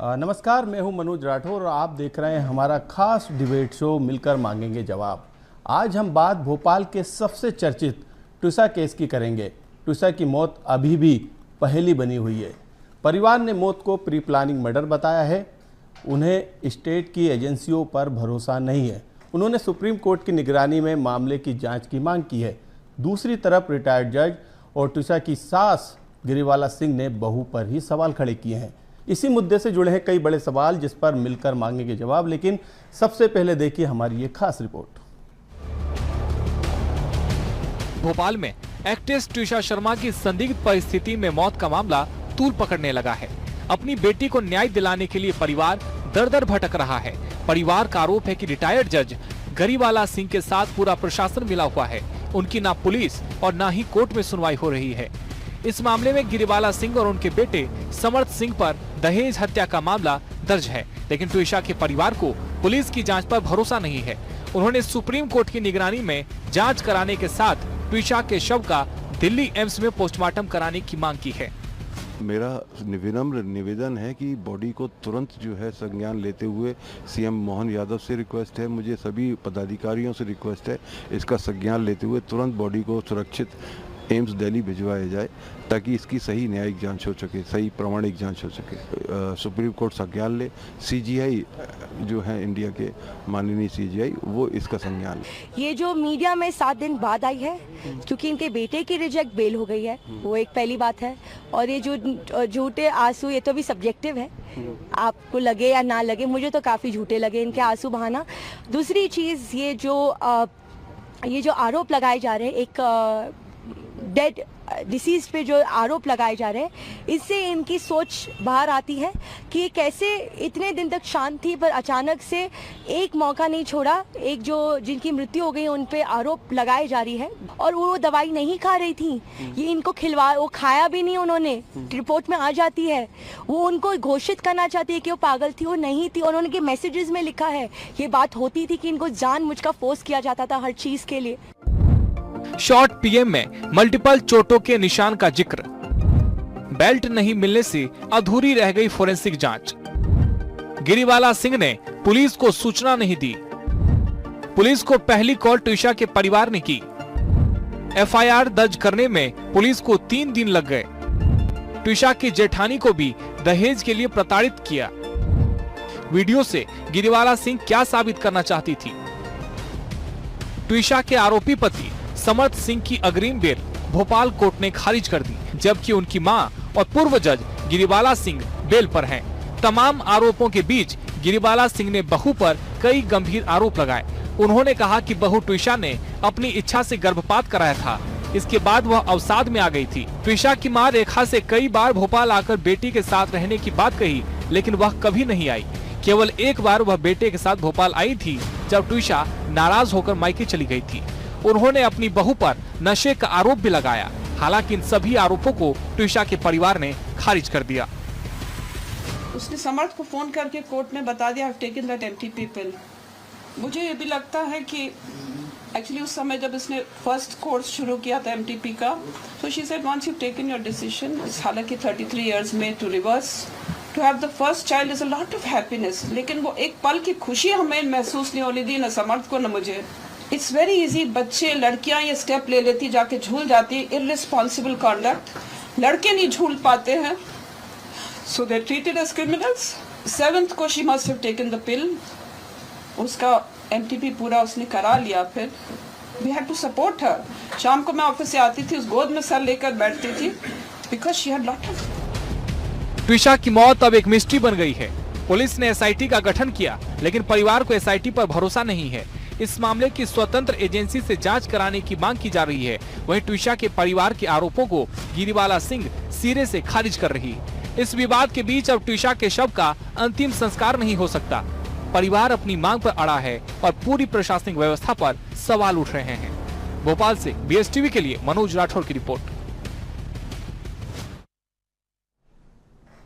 नमस्कार, मैं हूं मनोज राठौर और आप देख रहे हैं हमारा खास डिबेट शो मिलकर मांगेंगे जवाब। आज हम बात भोपाल के सबसे चर्चित ट्विसा केस की करेंगे। ट्विसा की मौत अभी भी पहेली बनी हुई है। परिवार ने मौत को प्री प्लानिंग मर्डर बताया है। उन्हें स्टेट की एजेंसियों पर भरोसा नहीं है। उन्होंने सुप्रीम कोर्ट की निगरानी में मामले की जाँच की मांग की है। दूसरी तरफ रिटायर्ड जज और ट्विसा की सास गिरिवाला सिंह ने बहू पर ही सवाल खड़े किए हैं। इसी मुद्दे से जुड़े हैं कई बड़े सवाल जिस पर मिलकर मांगेंगे जवाब। लेकिन सबसे पहले देखिए हमारी ये खास रिपोर्ट। भोपाल में एक्ट्रेस ट्विसा शर्मा की संदिग्ध परिस्थिति में मौत का मामला तूल पकड़ने लगा है। अपनी बेटी को न्याय दिलाने के लिए परिवार दर दर भटक रहा है। परिवार का आरोप है कि रिटायर्ड जज गिरिवाला सिंह के साथ पूरा प्रशासन मिला हुआ है। उनकी ना पुलिस और ना ही कोर्ट में सुनवाई हो रही है। इस मामले में गिरिवाला सिंह और उनके बेटे समर्थ सिंह पर दहेज हत्या का मामला दर्ज है, लेकिन ट्विसा के परिवार को पुलिस की जांच पर भरोसा नहीं है। उन्होंने सुप्रीम कोर्ट की निगरानी में जांच कराने के साथ ट्विसा के शव का दिल्ली एम्स में पोस्टमार्टम कराने की मांग की है। मेरा विनम्र निवेदन है कि बॉडी को तुरंत जो है संज्ञान लेते हुए सीएम मोहन यादव से रिक्वेस्ट है, मुझे सभी पदाधिकारियों से रिक्वेस्ट है, इसका संज्ञान लेते हुए तुरंत बॉडी को सुरक्षित एम्स दिल्ली भिजवाया जाए ताकि इसकी सही न्यायिक जांच हो सके, सही प्रामाणिक जांच हो सके। सुप्रीम कोर्ट संज्ञान ले, सीजीआई जो है इंडिया के माननीय सीजीआई वो इसका संज्ञान ले। ये जो मीडिया में 7 दिन बाद आई है क्योंकि इनके बेटे की रिजेक्ट बेल हो गई है, वो एक पहली बात है। और ये जो झूठे आंसू, ये तो भी सब्जेक्टिव है, आपको लगे या ना लगे, मुझे तो काफ़ी झूठे लगे इनके आंसू बहाना। दूसरी चीज़ ये जो आरोप लगाए जा रहे हैं, एक डेड डिसीज पे जो आरोप लगाए जा रहे हैं, इससे इनकी सोच बाहर आती है कि कैसे इतने दिन तक शांत थी पर अचानक से एक मौका नहीं छोड़ा। एक जो जिनकी मृत्यु हो गई उन पे आरोप लगाए जा रही है और वो दवाई नहीं खा रही थी, ये इनको वो खाया भी नहीं उन्होंने, रिपोर्ट में आ जाती है। वो उनको घोषित करना चाहती है कि वो पागल थी, वो नहीं थी। उन्होंने के मैसेजेस में लिखा है ये बात होती थी कि इनको जानबूझ कर फोर्स किया जाता था हर चीज के लिए। शॉर्ट पीएम में मल्टीपल चोटों के निशान का जिक्र। बेल्ट नहीं मिलने से अधूरी रह गई फोरेंसिक जांच। गिरिवाला सिंह ने पुलिस को सूचना नहीं दी। पुलिस को पहली कॉल ट्विसा के परिवार ने की। एफआईआर दर्ज करने में पुलिस को 3 दिन लग गए। ट्विसा की जेठानी को भी दहेज के लिए प्रताड़ित किया। वीडियो से गिरिवाला सिंह क्या साबित करना चाहती थी? ट्विसा के आरोपी पति समर्थ सिंह की अग्रिम बेल भोपाल कोर्ट ने खारिज कर दी, जबकि उनकी मां और पूर्व जज गिरिवाला सिंह बेल पर हैं। तमाम आरोपों के बीच गिरिवाला सिंह ने बहू पर कई गंभीर आरोप लगाए। उन्होंने कहा कि बहू ट्विसा ने अपनी इच्छा से गर्भपात कराया था, इसके बाद वह अवसाद में आ गई थी। ट्विसा की मां रेखा से कई बार भोपाल आकर बेटी के साथ रहने की बात कही, लेकिन वह कभी नहीं आई। केवल एक बार वह बेटे के साथ भोपाल आई थी, जब ट्विसा नाराज होकर मायके चली गई थी। उन्होंने अपनी बहू पर नशे का आरोप भी लगाया। हालांकि इन सभी आरोपों को ट्विसा के परिवार ने खारिज कर दिया। उसने समर्थ को फोन करके कोर्ट में बता दिया, I have taken that MTP pill. मुझे ये भी लगता है कि एक्चुअली उस समय जब इसने फर्स्ट कोर्स शुरू किया था एमटीपी का, तो she said once you taken your decision, हालांकि 33 इयर्स में to reverse to have the first child is a lot of happiness, लेकिन वो एक पल की खुशी हमें महसूस नहीं होने दी, न समर्थ को न मुझे। इट्स वेरी इजी, बच्चे लड़कियां ये स्टेप ले लेती, जाके झूल जाती, इररिस्पॉन्सिबल कॉन्डक्ट। लड़के नहीं झूल पाते हैं, so they treated as criminals. 7th को she must have taken the pill. उसका एमटीपी पूरा उसने करा लिया। फिर we had to support her. शाम को मैं ऑफिस से आती थी, उस गोद में सर लेकर बैठती थी, because she had lot of. Twisha की मौत अब एक मिस्ट्री बन गई है। पुलिस ने एसआईटी का गठन किया, लेकिन परिवार को एसआईटी पर भरोसा नहीं है। इस मामले की स्वतंत्र एजेंसी से जांच कराने की मांग की जा रही है। वहीं ट्विसा के परिवार के आरोपों को गिरिवाला सिंह सिरे से खारिज कर रही है। इस विवाद के बीच अब ट्विसा के शव का अंतिम संस्कार नहीं हो सकता। परिवार अपनी मांग पर अड़ा है और पूरी प्रशासनिक व्यवस्था पर सवाल उठ रहे हैं। भोपाल से बीएसटीवी के लिए मनोज राठौर की रिपोर्ट।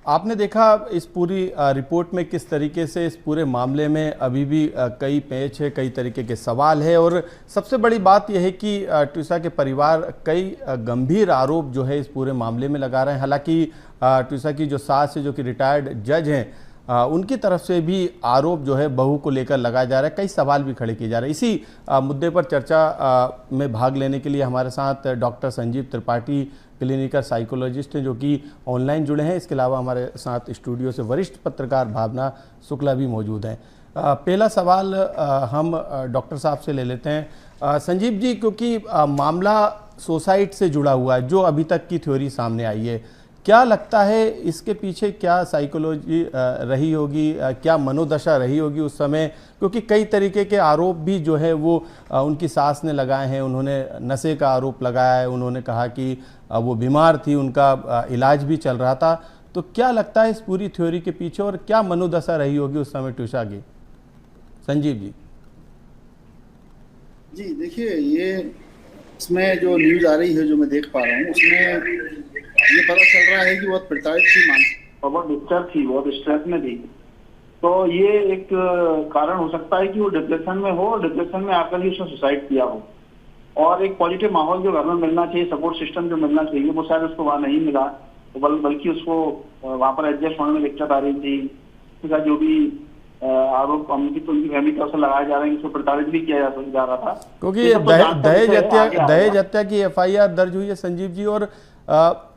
आपने देखा इस पूरी रिपोर्ट में किस तरीके से इस पूरे मामले में अभी भी कई पेच है, कई तरीके के सवाल है। और सबसे बड़ी बात यह है कि ट्विसा के परिवार कई गंभीर आरोप जो है इस पूरे मामले में लगा रहे हैं। हालांकि ट्विसा की जो सास है, जो कि रिटायर्ड जज हैं, उनकी तरफ से भी आरोप जो है बहू को लेकर लगाया जा रहा है, कई सवाल भी खड़े किए जा रहे हैं। इसी मुद्दे पर चर्चा में भाग लेने के लिए हमारे साथ doctor Sanjeev Tripathi clinical psychologist हैं जो कि ऑनलाइन जुड़े हैं। इसके अलावा हमारे साथ स्टूडियो से वरिष्ठ पत्रकार भावना शुक्ला भी मौजूद हैं। पहला सवाल हम डॉक्टर साहब से ले लेते हैं। संजीव जी, क्योंकि मामला सुसाइड से जुड़ा हुआ है, जो अभी तक की थ्योरी सामने आई है, क्या लगता है इसके पीछे क्या साइकोलॉजी रही होगी, क्या मनोदशा रही होगी उस समय? क्योंकि कई तरीके के आरोप भी जो है वो उनकी सास ने लगाए हैं। उन्होंने नशे का आरोप लगाया है, उन्होंने कहा कि वो बीमार थी, उनका इलाज भी चल रहा था। तो क्या लगता है इस पूरी थ्योरी के पीछे और क्या मनोदशा रही होगी उस समय ट्यूशा की? संजीव जी। जी देखिए, ये इसमें जो न्यूज़ आ रही है, जो मैं देख पा रहा हूँ, उसमें ये पता चल रहा है कि बहुत प्रताड़ित थी, मानसिक और बहुत डिस्टर्ब थी, बहुत स्ट्रेस में थी। तो ये एक कारण हो सकता है कि वो डिप्रेशन में हो और डिप्रेशन में आकर ही उसने सुसाइड किया हो। और एक पॉजिटिव माहौल जो घर में मिलना चाहिए, सपोर्ट सिस्टम जो मिलना चाहिए, वो शायद उसको वहाँ नहीं मिला, बल्कि उसको वहाँ पर एडजस्ट होने में दिक्कत आ रही थी। उसका जो भी आरोप उनकी फैमिली तरफ से लगाए जा रहे हैं, इसको प्रताड़ित भी किया जा रहा था। क्योंकि दहेज हत्या की FIR दर्ज हुई है संजीव जी, और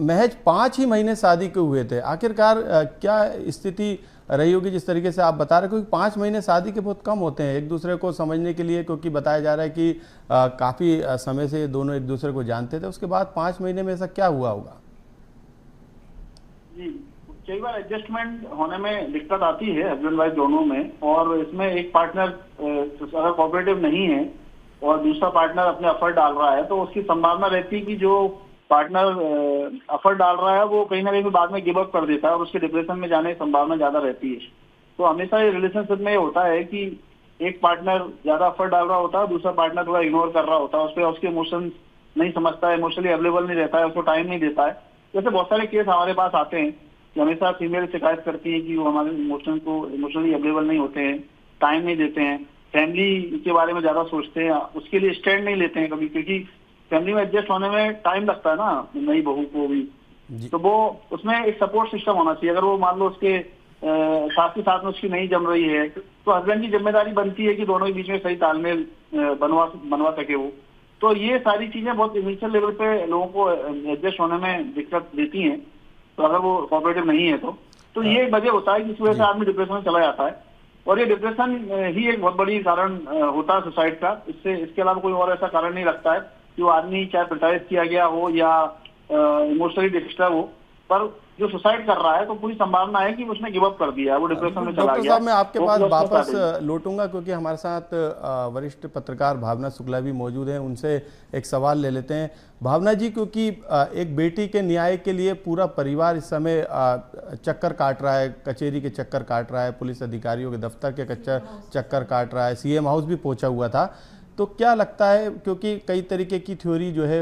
महज 5 ही महीने शादी के हुए थे। आखिरकार क्या स्थिति रही होगी जिस तरीके से आप बता रहे, क्योंकि 5 महीने शादी के बहुत कम होते हैं एक दूसरे को समझने के लिए, क्योंकि बताया जा रहा है कि काफी समय से दोनों एक दूसरे को जानते थे। उसके बाद 5 महीने में ऐसा क्या हुआ होगा? जी, कई बार एडजस्टमेंट होने में दिक्कत आती है हस्बैंड वाइफ दोनों में, और इसमें एक पार्टनर अगर कोऑपरेटिव नहीं है और दूसरा पार्टनर अपने एफर्ट डाल रहा है, तो उसकी संभावना रहती है कि जो पार्टनर एफर्ट डाल रहा है वो कहीं ना कहीं बाद में गिव अप कर देता है और उसके डिप्रेशन में जाने की संभावना ज्यादा रहती है। तो हमेशा ये रिलेशनशिप में होता है कि एक पार्टनर ज्यादा एफर्ट डाल रहा होता है, दूसरा पार्टनर थोड़ा इग्नोर कर रहा होता है, उस पर उसके इमोशन नहीं समझता है, इमोशनली अवेलेबल नहीं रहता है, उसको टाइम नहीं देता है। जैसे बहुत सारे केस हमारे पास आते हैं कि हमेशा फीमेल शिकायत करती है कि वो हमारे इमोशनली अवेलेबल नहीं होते हैं, टाइम नहीं देते हैं, फैमिली के बारे में ज्यादा सोचते हैं, उसके लिए स्टैंड नहीं लेते हैं कभी, क्योंकि फैमिली में एडजस्ट होने में टाइम लगता है ना नई बहू को भी। तो वो उसमें एक सपोर्ट सिस्टम होना चाहिए। अगर वो मान लो उसके साथ के साथ में उसकी नहीं जम रही है, तो हस्बैंड की जिम्मेदारी बनती है कि दोनों के बीच में सही तालमेल बनवा सके वो। तो ये सारी चीजें बहुत इनिशियल लेवल पे लोगों को एडजस्ट होने में दिक्कत देती हैं। तो अगर वो कोऑपरेटिव नहीं है तो ये एक वजह होता है जिस वजह से आदमी डिप्रेशन में चला जाता है, और ये डिप्रेशन ही एक बहुत बड़ी कारण होता है सुसाइड का। इसके अलावा कोई और ऐसा कारण नहीं लगता है कि वो आदमी चाहे प्रताड़ित किया गया हो या इमोशनली डिस्टर्ब हो, पर जो सुसाइड कर रहा है तो पूरी संभावना है कि उसने गिव अप कर दिया, वो डिप्रेशन में चला गया। डॉक्टर साहब, मैं आपके पास वापस लौटूंगा क्योंकि हमारे साथ वरिष्ठ पत्रकार भावना शुक्ला भी मौजूद हैं, उनसे एक सवाल ले लेते हैं। भावना जी, क्योंकि एक बेटी के न्याय के लिए पूरा परिवार इस समय चक्कर काट रहा है, कचहरी के चक्कर काट रहा है, पुलिस अधिकारियों के दफ्तर के चक्कर काट रहा है, CM हाउस भी पहुंचा हुआ था, तो क्या लगता है, क्योंकि कई तरीके की थ्योरी जो है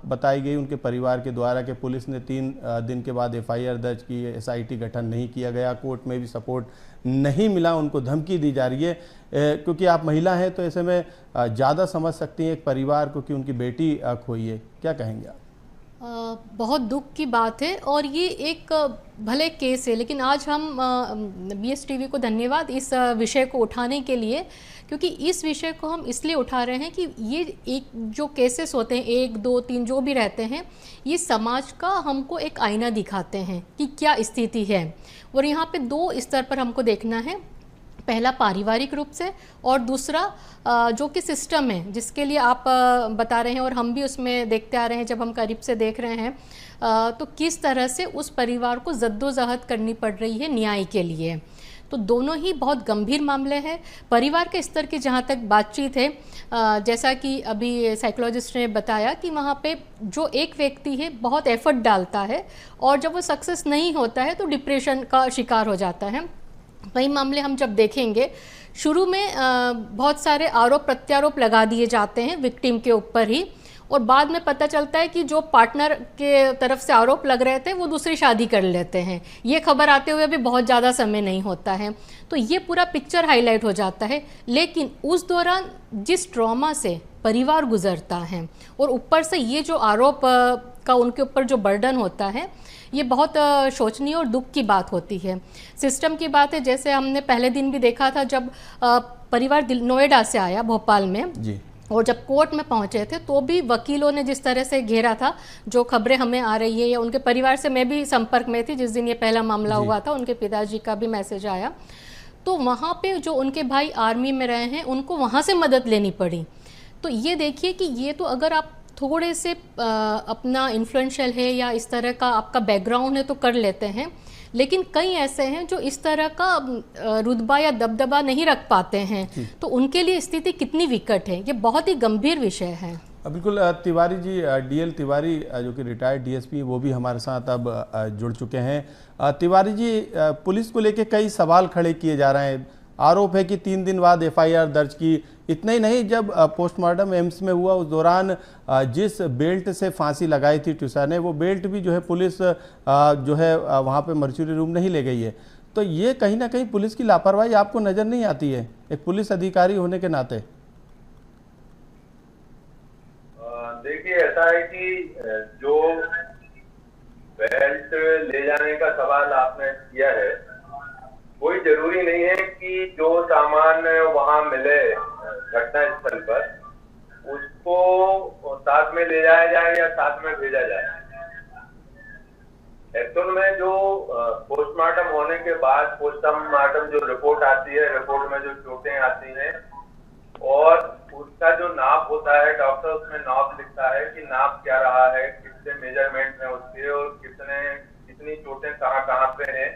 बताई गई उनके परिवार के द्वारा कि पुलिस ने 3 दिन के बाद FIR दर्ज की, SIT गठन नहीं किया गया, कोर्ट में भी सपोर्ट नहीं मिला, उनको धमकी दी जा रही है, क्योंकि आप महिला हैं तो ऐसे में ज़्यादा समझ सकती हैं एक परिवार को कि उनकी बेटी खोई है, क्या कहेंगे आप? बहुत दुख की बात है और ये एक भले केस है, लेकिन आज हम BSTV को धन्यवाद इस विषय को उठाने के लिए, क्योंकि इस विषय को हम इसलिए उठा रहे हैं कि ये एक जो केसेस होते हैं 1, 2, 3 जो भी रहते हैं, ये समाज का हमको एक आईना दिखाते हैं कि क्या स्थिति है। और यहाँ पे 2 स्तर पर हमको देखना है, पहला पारिवारिक रूप से और दूसरा जो कि सिस्टम है जिसके लिए आप बता रहे हैं और हम भी उसमें देखते आ रहे हैं, जब हम करीब से देख रहे हैं तो किस तरह से उस परिवार को जद्दोजहद करनी पड़ रही है न्याय के लिए। तो दोनों ही बहुत गंभीर मामले हैं। परिवार के स्तर की जहाँ तक बातचीत है, जैसा कि अभी साइकोलॉजिस्ट ने बताया कि वहाँ पे जो एक व्यक्ति है बहुत एफर्ट डालता है और जब वो सक्सेस नहीं होता है तो डिप्रेशन का शिकार हो जाता है। वही मामले हम जब देखेंगे, शुरू में बहुत सारे आरोप प्रत्यारोप लगा दिए जाते हैं विक्टिम के ऊपर ही, और बाद में पता चलता है कि जो पार्टनर के तरफ से आरोप लग रहे थे वो दूसरी शादी कर लेते हैं। ये खबर आते हुए भी बहुत ज़्यादा समय नहीं होता है, तो ये पूरा पिक्चर हाईलाइट हो जाता है। लेकिन उस दौरान जिस ट्रॉमा से परिवार गुजरता है और ऊपर से ये जो आरोप का उनके ऊपर जो बर्डन होता है, ये बहुत शोचनीय और दुख की बात होती है। सिस्टम की बात है, जैसे हमने पहले दिन भी देखा था जब परिवार नोएडा से आया भोपाल में जी, और जब कोर्ट में पहुंचे थे तो भी वकीलों ने जिस तरह से घेरा था, जो खबरें हमें आ रही है या उनके परिवार से मैं भी संपर्क में थी जिस दिन ये पहला मामला हुआ था, उनके पिताजी का भी मैसेज आया, तो वहाँ पे जो उनके भाई आर्मी में रहे हैं उनको वहाँ से मदद लेनी पड़ी। तो ये देखिए कि ये तो अगर आप थोड़े से अपना इन्फ्लुएंशियल है या इस तरह का आपका बैकग्राउंड है तो कर लेते हैं, लेकिन कई ऐसे हैं जो इस तरह का रुतबा या दबदबा नहीं रख पाते हैं, तो उनके लिए स्थिति कितनी विकट है, ये बहुत ही गंभीर विषय है। बिल्कुल। तिवारी जी, डीएल तिवारी जो कि रिटायर्ड डीएसपी, वो भी हमारे साथ अब जुड़ चुके हैं। तिवारी जी, पुलिस को लेके कई सवाल खड़े किए जा रहे हैं। आरोप है कि 3 दिन बाद एफआईआर दर्ज की। इतना ही नहीं, जब पोस्टमार्टम एम्स में हुआ उस दौरान जिस बेल्ट से फांसी लगाई थी ट्यूसा ने, वो बेल्ट भी जो है पुलिस जो है वहाँ पे मर्चुरी रूम नहीं ले गई है। तो ये कहीं ना कहीं पुलिस की लापरवाही आपको नज़र नहीं आती है, एक पुलिस अधिकारी होने के नाते? देखिए, ऐसा है कि जो बेल्ट ले जाने का सवाल आपने किया है, कोई जरूरी नहीं है कि जो सामान वहां मिले घटना स्थल पर उसको साथ में ले जाया जाए या साथ में भेजा जाए। एक्चुअल में जो पोस्टमार्टम होने के बाद पोस्टमार्टम जो रिपोर्ट आती है, रिपोर्ट में जो चोटें आती हैं और उसका जो नाप होता है, डॉक्टर उसमें नाप लिखता है कि नाप क्या रहा है, कितने मेजरमेंट है उसके और कितनी चोटें कहाँ कहाँ पे हैं,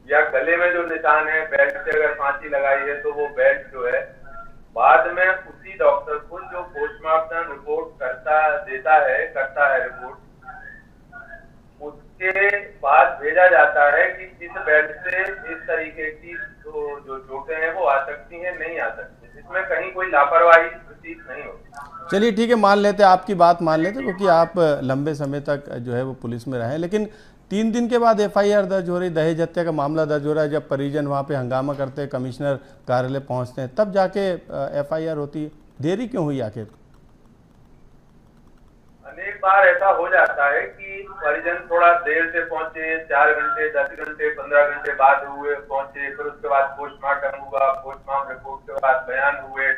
या गले में जो निशान है, बेल्ट से अगर फांसी लगाई है तो वो बेल्ट जो है बाद में उसी डॉक्टर को जो पोस्टमार्टम रिपोर्ट करता है रिपोर्ट, उसके बाद भेजा जाता है कि इस बेल्ट से इस तरीके की जो चोटें हैं वो आ सकती हैं, नहीं आ सकती। इसमें कहीं कोई लापरवाही प्रतीत नहीं होती। चलिए ठीक है, मान लेते, आपकी बात मान लेते, क्योंकि आप लंबे समय तक जो है वो पुलिस में रहे। लेकिन 3 दिन के बाद एफआईआर दर्ज हो रही, दहेज हत्या का मामला दर्ज हो रहा है। जब परिजन वहाँ पे हंगामा करते हैं, कमिश्नर कार्यालय पहुँचते हैं, तब जाके एफआईआर होती है। देरी क्यों हुई आखिर? अनेक बार ऐसा हो जाता है कि परिजन थोड़ा देर से पहुंचे, 4 घंटे 10 घंटे 15 घंटे बाद पहुंचे, फिर उसके बाद पोस्टमार्टम हुआ, पोस्टमार्टम रिपोर्ट के बाद बयान हुए।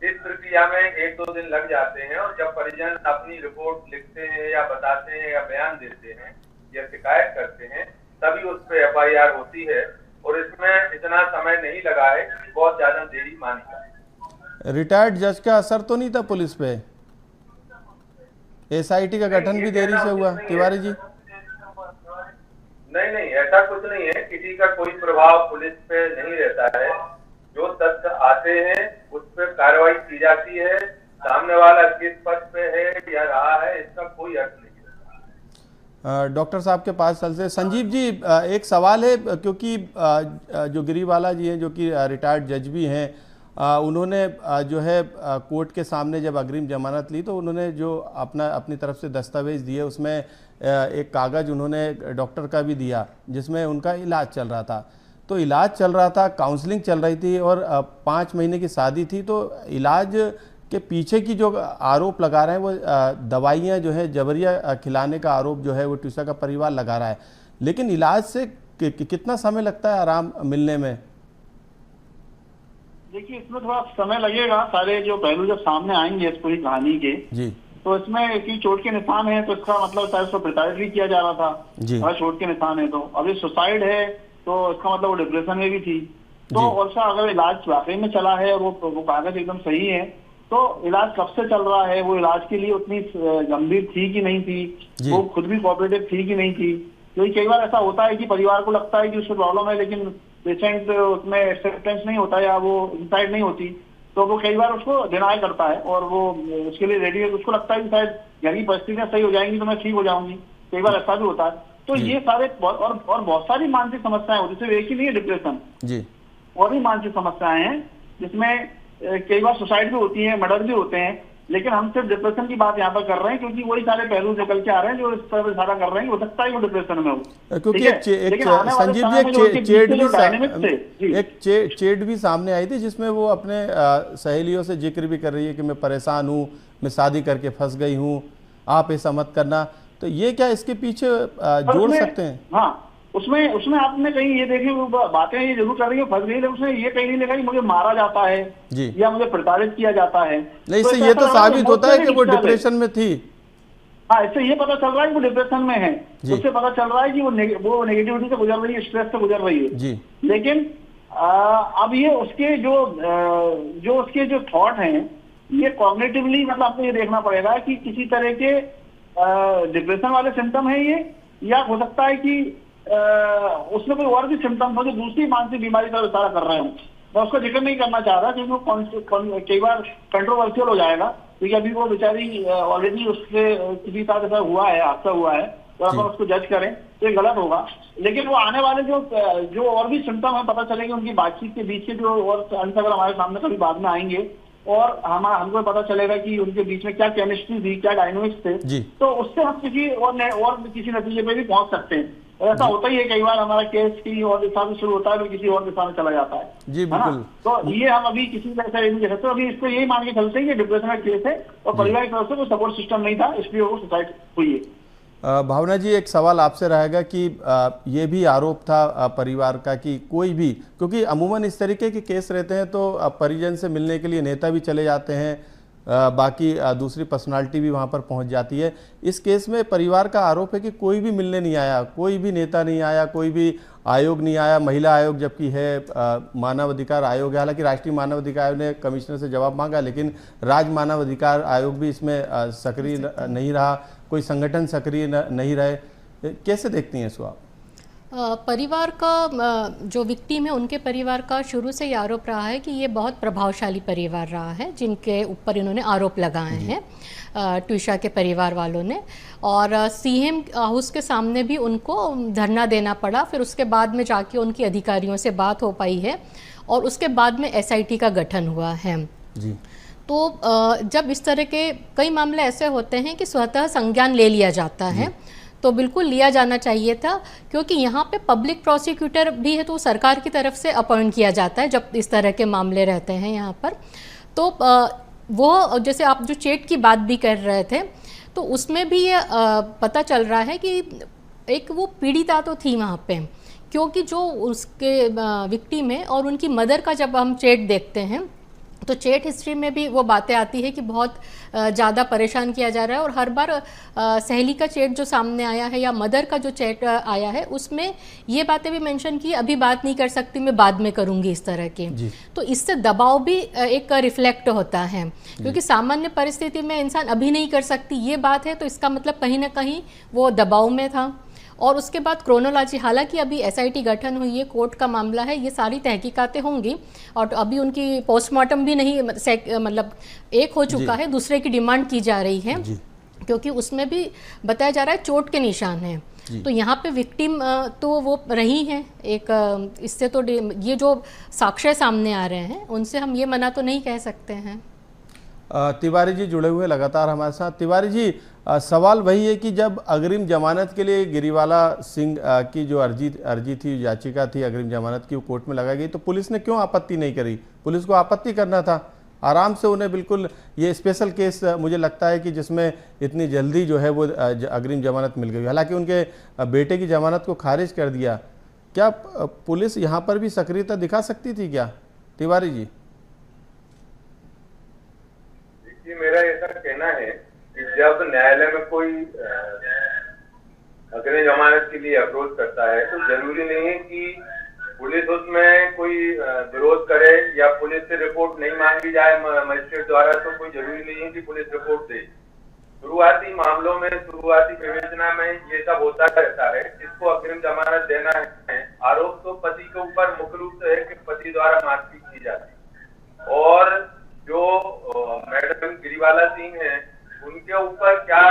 इस प्रक्रिया में 1-2 दिन लग जाते हैं और जब परिजन अपनी रिपोर्ट लिखते हैं या बताते हैं या बयान देते हैं या शिकायत करते हैं, तभी उस पर एफआईआर होती है। और इसमें इतना समय नहीं लगा है कि बहुत ज्यादा देरी मानी जाए। रिटायर्ड जज का असर तो नहीं था पुलिस पे? एसआईटी का गठन भी देरी से हुआ तिवारी जी? नहीं, ऐसा कुछ नहीं है, किसी का कोई प्रभाव पुलिस पे नहीं रहता है। जो तथ्य आते हैं उस पर कार्रवाई की जाती है। सामने वाला किस पद पे है या रहा है, इसका कोई अर्थ नहीं। डॉक्टर साहब के पास चल से संजीव जी, एक सवाल है, क्योंकि जो गिरीवाला जी हैं, जो कि रिटायर्ड जज भी हैं, उन्होंने जो है कोर्ट के सामने जब अग्रिम जमानत ली तो उन्होंने जो अपनी तरफ से दस्तावेज दिए, उसमें एक कागज़ उन्होंने डॉक्टर का भी दिया जिसमें उनका इलाज चल रहा था। तो इलाज चल रहा था, काउंसलिंग चल रही थी और 5 महीने की शादी थी। तो इलाज के पीछे की जो आरोप लगा रहे हैं वो दवाइयाँ जो है जबरिया खिलाने का आरोप जो है वो ट्यूसा का परिवार लगा रहा है। लेकिन इलाज से कितना समय लगता है आराम मिलने में? देखिए, इसमें थोड़ा समय लगेगा। सारे जो पहलू जब सामने आएंगे इस पूरी कहानी के जी, तो इसमें की चोट के निशान है, तो इसका मतलब शायद उसको प्रिटाइज भी किया जा रहा था जी। अगर चोट के निशान है तो अभी सुसाइड है, तो इसका मतलब वो डिप्रेशन में भी थी। तो और अगर इलाज वाकई में चला है और वो कागज एकदम सही है, तो इलाज कब से चल रहा है, वो इलाज के लिए उतनी गंभीर थी कि नहीं थी, वो खुद भी कोऑपरेटिव थी कि नहीं थी। क्योंकि कई बार ऐसा होता है कि परिवार को लगता है कि उसको प्रॉब्लम है, लेकिन पेशेंट उसमें एक्सेप्टेंस नहीं होता या वो इंसाइड नहीं होती, तो वो कई बार उसको डिनाई करता है और वो उसके लिए रेडी है। उसको लगता है कि शायद घर की परिस्थितियां सही हो जाएंगी तो मैं ठीक हो जाऊंगी। कई बार ऐसा भी होता है। तो ये सारे और बहुत सारी मानसिक समस्याएं होती है, सिर्फ एक ही नहीं है डिप्रेशन जी, और भी मानसिक समस्याएं हैं जिसमें कई बार सुसाइड भी होती है, मर्डर भी होते हैं। लेकिन हम सिर्फ डिप्रेशन की बात यहाँ पर कर रहे हैं, क्योंकि वही सारे पहलू निकल के आ रहे हैं जो इस तरह इशारा कर रहे हैं, हो सकता है वो डिप्रेशन में हो। क्योंकि संजीव जी एक चेट भी सामने आई थी जिसमें वो अपने सहेलियों से जिक्र भी कर रही है कि मैं परेशान हूँ, मैं शादी करके फंस गई हूँ, आप ऐसा मत करना। तो ये क्या इसके पीछे जोड़ सकते हैं? हाँ, उसमें आपने कहीं ये देखी बातें ये जरूर कर रही है, फंस गई, लेकिन उसने ये कहीं नहीं लिखा कि मुझे मारा जाता है या मुझे प्रताड़ित किया जाता है। नहीं, इससे ये तो साबित होता है कि वो डिप्रेशन में थी। हाँ, इससे ये पता चल रहा है कि वो डिप्रेशन में है, उससे पता चल रहा है कि वो नेगेटिविटी से गुजर रही है, स्ट्रेस से गुजर रही है जी। लेकिन अब ये उसके जो थॉट हैं, ये कॉग्निटिवली मतलब आपको ये देखना पड़ेगा कि किसी तरह के डिप्रेशन वाले सिम्टम है ये, या हो सकता है कि उसमें कोई और भी सिम्टम हो जो दूसरी मानसिक बीमारी का इशारा कर रहे हो। मैं उसका जिक्र नहीं करना चाह रहा क्योंकि वो कई बार कंट्रोवर्शियल हो जाएगा, क्योंकि अभी वो बेचारी ऑलरेडी उसके किसी साथ ऐसा हुआ है, हादसा हुआ है, तो अगर उसको जज करें तो ये गलत होगा। लेकिन वो आने वाले जो और भी सिम्टम है पता चलेंगे उनकी बातचीत के बीच के जो और अंश अगर हमारे सामने कभी बाद में आएंगे और हमको पता चलेगा कि उनके बीच में क्या केमिस्ट्री थी, क्या डायनामिक्स थे, तो उससे हम किसी और किसी नतीजे पे भी पहुंच सकते हैं। ऐसा होता ही है कई बार, हमारा केस की और दिशा से शुरू होता है तो किसी और दिशा में चला जाता है जी बिल्कुल। तो ये हम अभी किसी तरह से नहीं कह सकते, अभी इसको यही मान के चलते हैं कि डिप्रेशन का केस है और परिवार की तरफ से कोई सपोर्ट सिस्टम नहीं था, इसलिए वो सुसाइड हुई है। भावना जी, एक सवाल आपसे रहेगा कि ये भी आरोप था परिवार का कि कोई भी, क्योंकि अमूमन इस तरीके के केस रहते हैं तो परिजन से मिलने के लिए नेता भी चले जाते हैं, बाकी दूसरी पर्सनालिटी भी वहाँ पर पहुँच जाती है। इस केस में परिवार का आरोप है कि कोई भी मिलने नहीं आया, कोई भी नेता नहीं आया, कोई भी आयोग नहीं आया, महिला आयोग जबकि है मानव अधिकार आयोग है। हालांकि राष्ट्रीय मानव अधिकार आयोग ने कमिश्नर से जवाब मांगा, लेकिन राज्य मानव अधिकार आयोग भी इसमें सक्रिय नहीं रहा, कोई संगठन सक्रिय नहीं रहे। कैसे देखती हैं इसको आप? परिवार का जो विक्टिम है उनके परिवार का शुरू से ही आरोप रहा है कि ये बहुत प्रभावशाली परिवार रहा है जिनके ऊपर इन्होंने आरोप लगाए हैं ट्विशा के परिवार वालों ने, और सीएम हाउस के सामने भी उनको धरना देना पड़ा। फिर उसके बाद में जाके उनकी अधिकारियों से बात हो पाई है और उसके बाद में एसआईटी का गठन हुआ है जी। तो जब इस तरह के कई मामले ऐसे होते हैं कि स्वतः संज्ञान ले लिया जाता है तो बिल्कुल लिया जाना चाहिए था, क्योंकि यहाँ पे पब्लिक प्रोसिक्यूटर भी है तो सरकार की तरफ से अपॉइंट किया जाता है जब इस तरह के मामले रहते हैं यहाँ पर। तो वो जैसे आप जो चेट की बात भी कर रहे थे तो उसमें भी ये पता चल रहा है कि एक वो पीड़िता तो थी वहाँ पे, क्योंकि जो उसके विक्टिम है और उनकी मदर का जब हम चेट देखते हैं तो चेट हिस्ट्री में भी वो बातें आती है कि बहुत ज़्यादा परेशान किया जा रहा है, और हर बार सहेली का चेट जो सामने आया है या मदर का जो चेट आया है उसमें ये बातें भी मेंशन की, अभी बात नहीं कर सकती, मैं बाद में करूँगी, इस तरह के। तो इससे दबाव भी एक रिफ्लेक्ट होता है, क्योंकि सामान्य परिस्थिति में इंसान अभी नहीं कर सकती ये बात है तो इसका मतलब कहीं ना कहीं वो दबाव में था। और उसके बाद क्रोनोलॉजी, हालांकि अभी एसआईटी गठन हुई है, कोर्ट का मामला है, ये सारी तहकीकातें होंगी और अभी उनकी पोस्टमार्टम भी नहीं मतलब एक हो चुका है, दूसरे की डिमांड की जा रही है क्योंकि उसमें भी बताया जा रहा है चोट के निशान हैं। तो यहाँ पे विक्टिम तो वो रही हैं एक, इससे तो ये जो साक्ष्य सामने आ रहे हैं उनसे हम ये मना तो नहीं कह सकते हैं। तिवारी जी जुड़े हुए लगातार हमारे साथ। तिवारी जी, सवाल वही है कि जब अग्रिम जमानत के लिए गिरिवाला सिंह की जो अर्जी थी, याचिका थी अग्रिम जमानत की, वो कोर्ट में लगाई गई तो पुलिस ने क्यों आपत्ति नहीं करी? पुलिस को आपत्ति करना था, आराम से उन्हें बिल्कुल ये स्पेशल केस मुझे लगता है कि जिसमें इतनी जल्दी जो है वो अग्रिम जमानत मिल गई, हालांकि उनके बेटे की जमानत को खारिज कर दिया। क्या पुलिस यहाँ पर भी सक्रियता दिखा सकती थी क्या तिवारी जी? मेरा ऐसा कहना है कि जब न्यायालय में कोई अग्रिम जमानत के लिए अप्रोच करता है तो जरूरी नहीं है कि पुलिस उसमें कोई विरोध करे या पुलिस से रिपोर्ट नहीं मांगी जाए मजिस्ट्रेट द्वारा, तो कोई जरूरी नहीं है कि पुलिस रिपोर्ट दे। शुरुआती मामलों में, शुरुआती विवेचना में ये सब होता रहता है। जिसको अग्रिम जमानत देना है, आरोप तो पति के ऊपर मुख्य रूप से है कि पति द्वारा मारपीट की जाती, और जो मैडम गिरिवाला सिंह हैं उनके ऊपर क्या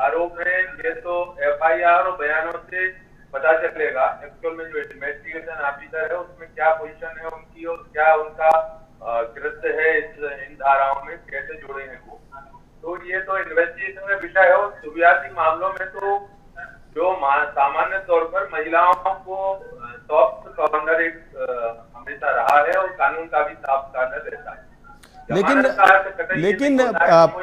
आरोप है ये तो एफआईआर और बयानों से पता चलेगा। एक्चुअल में जो इन्वेस्टिगेशन ऑफिसर है उसमें क्या पोजीशन है उनकी और क्या उनका कृत्य है इन धाराओं में कैसे जुड़े हैं वो। ये तो इन्वेस्टिगेशन का विषय है। शुरुआती मामलों में तो जो सामान्य तौर पर महिलाओं को सॉफ्ट कॉर्नर एक हमेशा रहा है और कानून का भी साफ कॉर्नर रहता है। लेकिन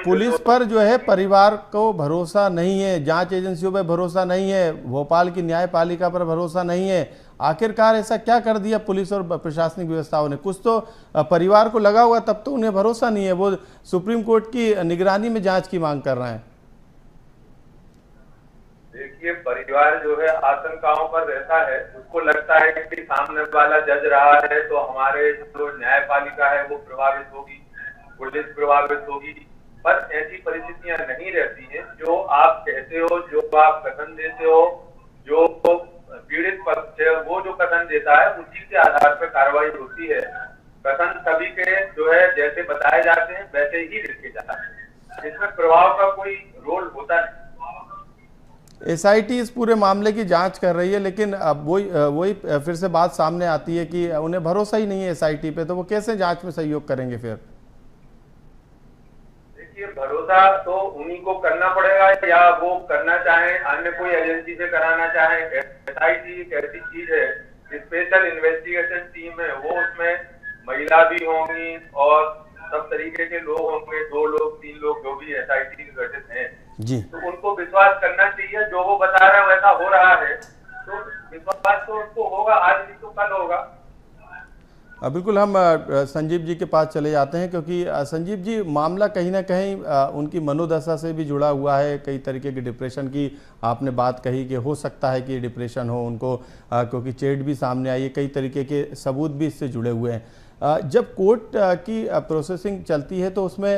पुलिस पर जो है परिवार को भरोसा नहीं है, जांच एजेंसियों पर भरोसा नहीं है, भोपाल की न्यायपालिका पर भरोसा नहीं है। आखिरकार ऐसा क्या कर दिया पुलिस और प्रशासनिक व्यवस्थाओं ने? कुछ तो परिवार को लगा हुआ, तब तो उन्हें भरोसा नहीं है। वो सुप्रीम कोर्ट की निगरानी में जांच की मांग कर रहे हैं। देखिए, परिवार जो है आशंकाओं पर रहता है। उसको लगता है कि सामने वाला जज रहा है तो हमारे जो न्यायपालिका है वो प्रभावित होगी, पुलिस प्रभावित होगी। पर ऐसी परिस्थितियां नहीं रहती हैं। जो आप कहते हो, जो आप कथन देते हो, जो पीड़ित पक्ष है वो जो कथन देता है उसी के आधार पर कार्रवाई होती है। कथन सभी के जो है जैसे बताए जाते हैं वैसे ही लिखे जाते हैं। इसमें प्रभाव का कोई रोल होता नहीं। एसआईटी इस पूरे मामले की जांच कर रही है, लेकिन अब वही फिर से बात सामने आती है कि उन्हें भरोसा ही नहीं है एसआईटी पे, तो वो कैसे जांच में सहयोग करेंगे फिर? देखिए, भरोसा तो उन्हीं को करना पड़ेगा, या वो करना चाहें अन्य कोई एजेंसी से कराना चाहें। एसआईटी एक ऐसी चीज है, स्पेशल इन्वेस्टिगेशन टीम है, वो उसमें महिला भी होंगी और सब तरीके के लोग होंगे, 2 लोग 3 लोग जो भी एसआईटी के गठित हैं जी, तो उनको विश्वास करना चाहिए। जो वो बता रहे हैं वैसा हो रहा है तो विश्वास तो उनको होगा, आज भी तो कल होगा। बिल्कुल। हम संजीव जी के पास चले जाते हैं, क्योंकि संजीव जी, मामला कहीं ना कहीं उनकी मनोदशा से भी जुड़ा हुआ है। कई तरीके की डिप्रेशन की आपने बात कही कि हो सकता है कि डिप्रेशन हो उनको, क्योंकि चेट भी सामने आई है, कई तरीके के सबूत भी इससे जुड़े हुए हैं। जब कोर्ट की प्रोसेसिंग चलती है तो उसमें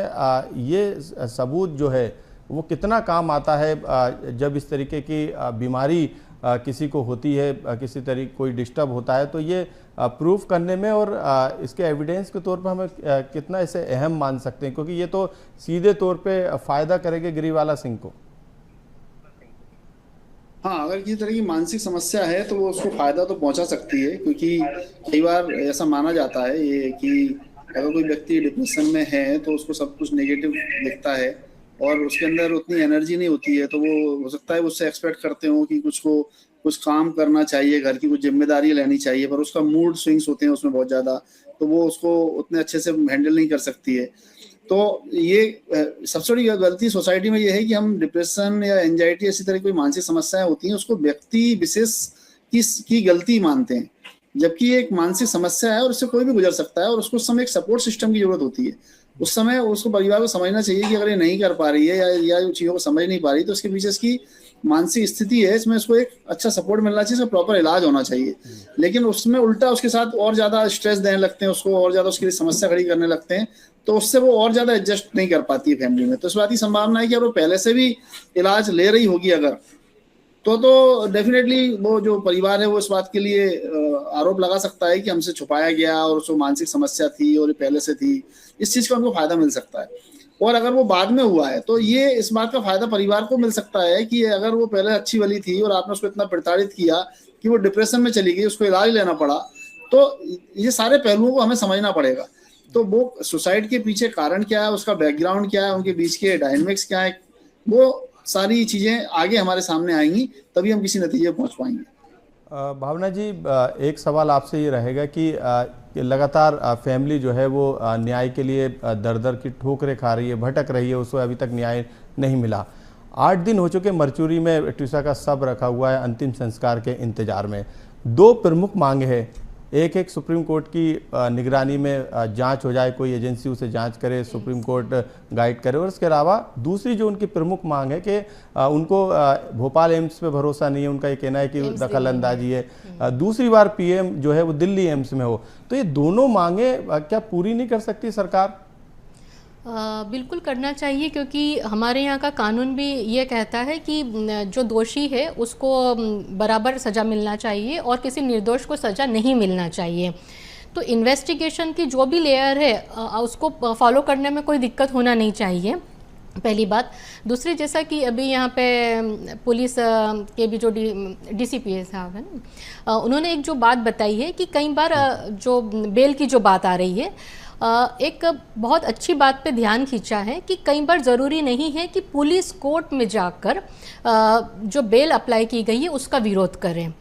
ये सबूत जो है वो कितना काम आता है? जब इस तरीके की बीमारी किसी को होती है, किसी तरीके कोई डिस्टर्ब होता है, तो ये प्रूफ करने में और इसके एविडेंस के तौर पर हमें कितना इसे अहम मान सकते हैं, क्योंकि ये तो सीधे तौर पे फायदा करेंगे गिरिवाला सिंह को। हाँ, अगर किसी तरह की मानसिक समस्या है तो वो उसको फायदा तो पहुंचा सकती है, क्योंकि कई बार ऐसा माना जाता है ये कि अगर कोई व्यक्ति डिप्रेशन में है तो उसको सब कुछ नेगेटिव दिखता है और उसके अंदर उतनी एनर्जी नहीं होती है, तो वो हो सकता है उससे एक्सपेक्ट करते हो कि कुछ काम करना चाहिए, घर की कुछ जिम्मेदारी लेनी चाहिए, पर उसका मूड स्विंग्स होते हैं उसमें बहुत ज़्यादा, तो वो उसको उतने अच्छे से हैंडल नहीं कर सकती है। तो ये सबसे बड़ी गलती सोसाइटी में ये है कि हम डिप्रेशन या एंजाइटी ऐसी तरह कोई मानसिक समस्याएं होती हैं उसको व्यक्ति विशेष की गलती मानते हैं, जबकि एक मानसिक समस्या है और उससे कोई भी गुजर सकता है और उसको उस समय एक सपोर्ट सिस्टम की जरूरत होती है। उस समय उसको परिवार को समझना चाहिए कि अगर ये नहीं कर पा रही है या चीज़ों को समझ नहीं पा रही तो उसके पीछे इसकी मानसिक स्थिति है, इसमें उसको एक अच्छा सपोर्ट मिलना चाहिए, इसका प्रॉपर इलाज होना चाहिए। लेकिन उसमें उल्टा उसके साथ और ज़्यादा स्ट्रेस देने लगते हैं, उसको और ज़्यादा उसके लिए समस्या खड़ी करने लगते हैं, तो उससे वो और ज़्यादा एडजस्ट नहीं कर पाती है फैमिली में। तो इस बात की संभावना है कि अगर वो पहले से भी इलाज ले रही होगी अगर तो डेफिनेटली वो जो परिवार है वो इस बात के लिए आरोप लगा सकता है कि हमसे छुपाया गया और उसको मानसिक समस्या थी और ये पहले से थी, इस चीज़ का उनको फायदा मिल सकता है। और अगर वो बाद में हुआ है तो ये इस बात का फायदा परिवार को मिल सकता है कि अगर वो पहले अच्छी वाली थी और आपने उसको इतना प्रताड़ित किया कि वो डिप्रेशन में चली गई, उसको इलाज लेना पड़ा, तो ये सारे पहलुओं को हमें समझना पड़ेगा। तो वो सुसाइड के पीछे कारण क्या है, उसका बैकग्राउंड क्या है, उनके बीच के डायनेमिक्स क्या है, वो सारी चीज़ें आगे हमारे सामने आएंगी, तभी हम किसी नतीजे पहुंच पाएंगे। भावना जी, एक सवाल आपसे ये रहेगा कि लगातार फैमिली जो है वो न्याय के लिए दर दर की ठोकरें खा रही है, भटक रही है, उसको अभी तक न्याय नहीं मिला। 8 दिन हो चुके मरचूरी में ट्यूसा का शव रखा हुआ है अंतिम संस्कार के इंतजार में। 2 प्रमुख मांग है, एक सुप्रीम कोर्ट की निगरानी में जांच हो जाए, कोई एजेंसी उसे जांच करे, सुप्रीम कोर्ट गाइड करे, और इसके अलावा दूसरी जो उनकी प्रमुख मांग है कि उनको भोपाल एम्स पे भरोसा नहीं है, उनका ये कहना है कि दखल अंदाजी है, दूसरी बार पीएम जो है वो दिल्ली एम्स में हो। तो ये दोनों मांगे क्या पूरी नहीं कर सकती सरकार? बिल्कुल करना चाहिए, क्योंकि हमारे यहाँ का कानून भी ये कहता है कि जो दोषी है उसको बराबर सज़ा मिलना चाहिए और किसी निर्दोष को सज़ा नहीं मिलना चाहिए। तो इन्वेस्टिगेशन की जो भी लेयर है उसको फॉलो करने में कोई दिक्कत होना नहीं चाहिए, पहली बात। दूसरी, जैसा कि अभी यहाँ पे पुलिस के भी जो डीसीपी साहब है ना, उन्होंने एक जो बात बताई है कि कई बार जो बेल की जो बात आ रही है एक बहुत अच्छी बात पे ध्यान खींचा है कि कई बार ज़रूरी नहीं है कि पुलिस कोर्ट में जाकर जो बेल अप्लाई की गई है उसका विरोध करें।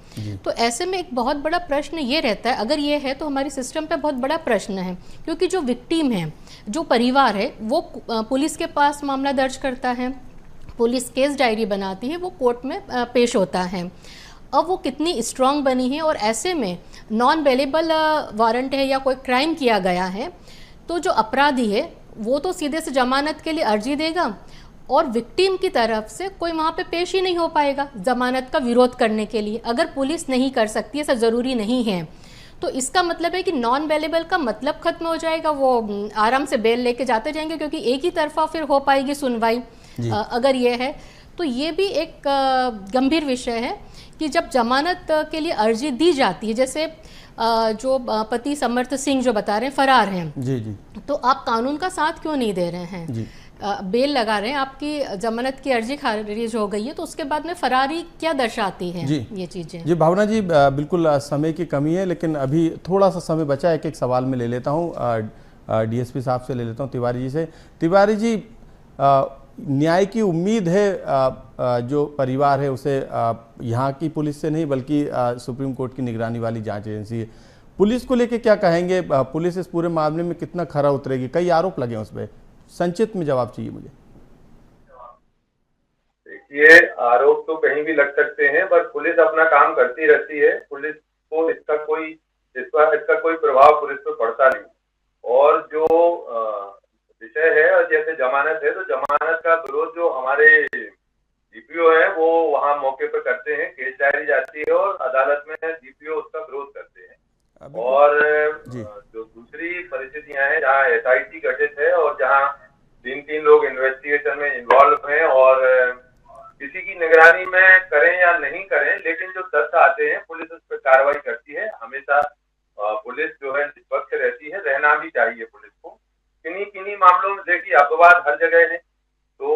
तो ऐसे में एक बहुत बड़ा प्रश्न ये रहता है, अगर ये है तो हमारी सिस्टम पे बहुत बड़ा प्रश्न है, क्योंकि जो विक्टिम है, जो परिवार है, वो पुलिस के पास मामला दर्ज करता है, पुलिस केस डायरी बनाती है, वो कोर्ट में पेश होता है। अब वो कितनी स्ट्रांग बनी है, और ऐसे में नॉन बेलेबल वारंट है या कोई क्राइम किया गया है, तो जो अपराधी है वो तो सीधे से जमानत के लिए अर्जी देगा, और विक्टिम की तरफ से कोई वहाँ पे पेश ही नहीं हो पाएगा जमानत का विरोध करने के लिए। अगर पुलिस नहीं कर सकती, ऐसा ज़रूरी नहीं है, तो इसका मतलब है कि नॉन बेलेबल का मतलब खत्म हो जाएगा, वो आराम से बेल लेके जाते जाएंगे, क्योंकि एक ही तरफा फिर हो पाएगी सुनवाई। अगर ये है तो ये भी एक गंभीर विषय है कि जब जमानत के लिए अर्जी दी जाती है, जैसे जो पति समर्थ सिंह जो बता रहे हैं फरार हैं, जी, तो आप कानून का साथ क्यों नहीं दे रहे हैं? जी। बेल लगा रहे हैं, आपकी जमानत की अर्जी खारिज हो गई है, तो उसके बाद में फरारी क्या दर्शाती है ये चीज़ें? जी भावना जी, बिल्कुल समय की कमी है, लेकिन अभी थोड़ा सा समय बचा है। एक सवाल में ले लेता हूँ, डीएसपी साहब से ले लेता हूँ, तिवारी जी से। तिवारी जी, न्याय की उम्मीद है जो परिवार है उसे यहाँ की पुलिस से नहीं, बल्कि सुप्रीम कोर्ट की निगरानी वाली जांच एजेंसी है। पुलिस को लेके क्या कहेंगे? पुलिस इस पूरे मामले में कितना खरा उतरेगी? कई आरोप लगे उस पर, संक्षिप्त में जवाब चाहिए मुझे। देखिए, आरोप तो कहीं भी लग सकते हैं, पर पुलिस अपना काम करती रहती है। पुलिस को इसका कोई प्रभाव पुलिस पर पड़ता नहीं। और जो विषय है, जैसे जमानत है, तो जमानत का विरोध जो हमारे डीपीओ है वो वहाँ मौके पर करते हैं, केस डायरी जाती है और अदालत में डीपीओ उसका विरोध करते हैं। और जो दूसरी परिस्थितियां हैं जहाँ एसआईटी गठित है और जहाँ 3 लोग इन्वेस्टिगेशन में इन्वॉल्व हैं, और किसी की निगरानी में करें या नहीं करें, लेकिन जो तथ्य आते हैं पुलिस उस पर कार्रवाई करती है। हमेशा पुलिस जो है निष्पक्ष रहती है, रहना भी चाहिए पुलिस को। किन्हीं मामलों में देखिए अपवाद हर जगह है, तो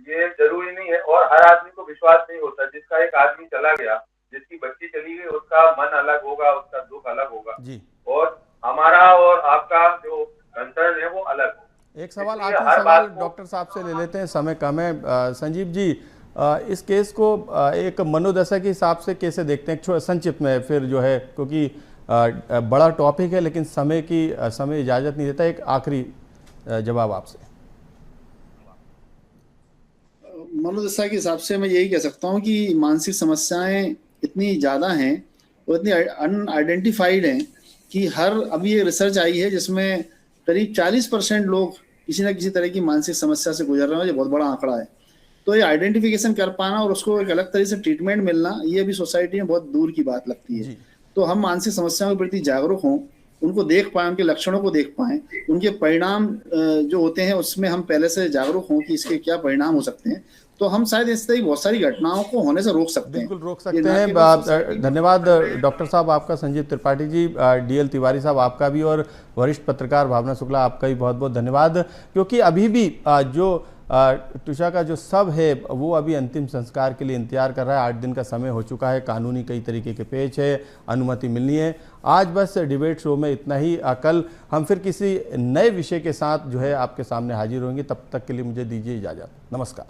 ये जरूरी नहीं है, और हर आदमी को विश्वास नहीं होता। जिसका एक आदमी चला गया, जिसकी बच्ची चली गई, उसका मन अलग होगा, उसका दुख अलग होगा जी। और हमारा और आपका जो कंसर्न है वो अलग हो। एक सवाल, आखिरी सवाल डॉक्टर साहब से ले लेते हैं, समय कम है। संजीव जी, इस केस को एक मनोदशा के हिसाब से कैसे देखते हैं? संक्षिप्त में फिर जो है, क्योंकि बड़ा टॉपिक है, लेकिन समय इजाजत नहीं देता। एक आखिरी जवाब आपसे। मनोदशा के हिसाब से मैं यही कह सकता हूँ कि मानसिक समस्याएं इतनी ज़्यादा हैं और इतनी अनआइडेंटिफाइड हैं कि अभी ये रिसर्च आई है जिसमें करीब 40% लोग किसी न किसी तरह की मानसिक समस्या से गुजर रहे हैं। ये बहुत बड़ा आंकड़ा है। तो ये आइडेंटिफिकेशन कर पाना और उसको एक अलग तरह से ट्रीटमेंट मिलना, ये अभी सोसाइटी में बहुत दूर की बात लगती है। तो हम मानसिक समस्याओं के प्रति जागरूक हों, उनको देख पाएं, उनके लक्षणों को देख पाएं, उनके परिणाम जो होते हैं उसमें हम पहले से जागरूक हों कि इसके क्या परिणाम हो सकते हैं, तो हम शायद इस तरह बहुत सारी घटनाओं को होने से रोक सकते हैं। बिल्कुल रोक सकते हैं। धन्यवाद डॉक्टर साहब आपका, संजीव त्रिपाठी जी, डीएल तिवारी साहब आपका भी, और वरिष्ठ पत्रकार भावना शुक्ला आपका भी बहुत बहुत धन्यवाद। क्योंकि अभी भी जो ट्यूशा का जो शव है वो अभी अंतिम संस्कार के लिए इंतजार कर रहा है। 8 दिन का समय हो चुका है, कानूनी कई तरीके के पेच है, अनुमति मिलनी है। आज बस डिबेट शो में इतना ही। कल हम फिर किसी नए विषय के साथ जो है आपके सामने हाजिर होंगे। तब तक के लिए मुझे दीजिए इजाज़त। नमस्कार।